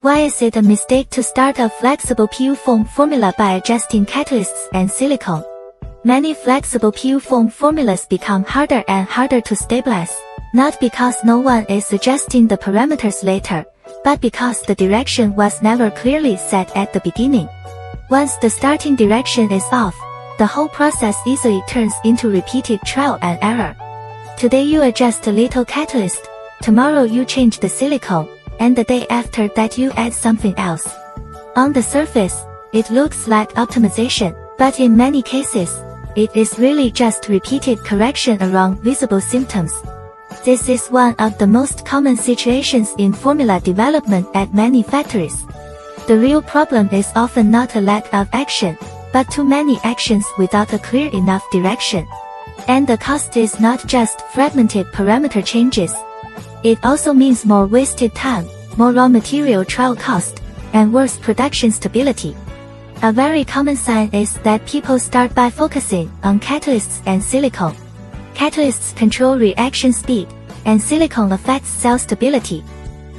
Why is it a mistake to start a flexible PU foam formula by adjusting catalysts and silicone? Many flexible PU foam formulas become harder and harder to stabilize, not because no one is adjusting the parameters later, but because the direction was never clearly set at the beginning. Once the starting direction is off, the whole process easily turns into repeated trial and error. Today you adjust a little catalyst, tomorrow you change the silicone, and the day after that you add something else. On the surface, it looks like optimization, but in many cases, it is really just repeated correction around visible symptoms. This is one of the most common situations in formula development at many factories. The real problem is often not a lack of action, but too many actions without a clear enough direction. And the cost is not just fragmented parameter changes. It also means more wasted time, more raw material trial cost, and worse production stability. A very common sign is that people start by focusing on catalysts and silicone. Catalysts control reaction speed, and silicone affects cell stability.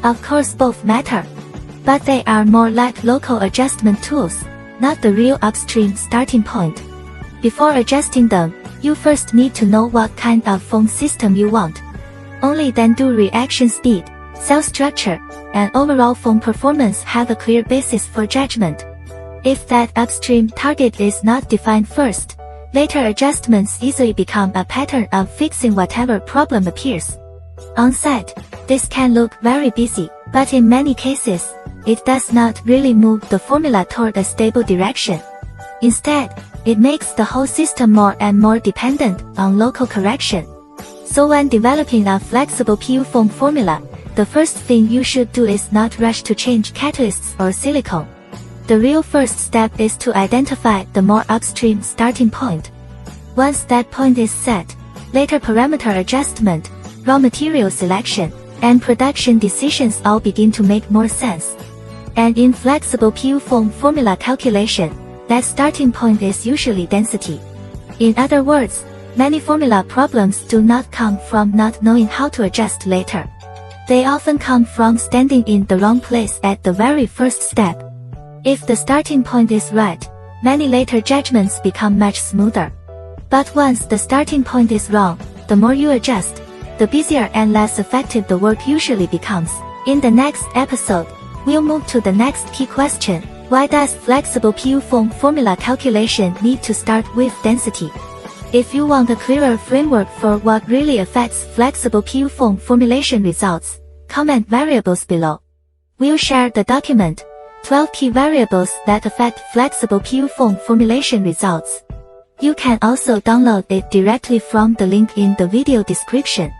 Of course both matter, but they are more like local adjustment tools, not the real upstream starting point. Before adjusting them, you first need to know what kind of foam system you want. Only then do reaction speed, cell structure, and overall foam performance have a clear basis for judgment. If that upstream target is not defined first, later adjustments easily become a pattern of fixing whatever problem appears. On site, this can look very busy, but in many cases, it does not really move the formula toward a stable direction. Instead, it makes the whole system more and more dependent on local correction. So when developing a flexible PU foam formula, the first thing you should do is not rush to change catalysts or silicone. The real first step is to identify the more upstream starting point. Once that point is set, later parameter adjustment, raw material selection, and production decisions all begin to make more sense. And in flexible PU foam formula calculation, that starting point is usually density. In other words, many formula problems do not come from not knowing how to adjust later. They often come from standing in the wrong place at the very first step. If the starting point is right, many later judgments become much smoother. But once the starting point is wrong, the more you adjust, the busier and less effective the work usually becomes. In the next episode, we'll move to the next key question: why does flexible PU foam formula calculation need to start with density? If you want a clearer framework for what really affects flexible PU foam formulation results, comment variables below. We'll share the document, 12 key variables that affect flexible PU foam formulation results. You can also download it directly from the link in the video description.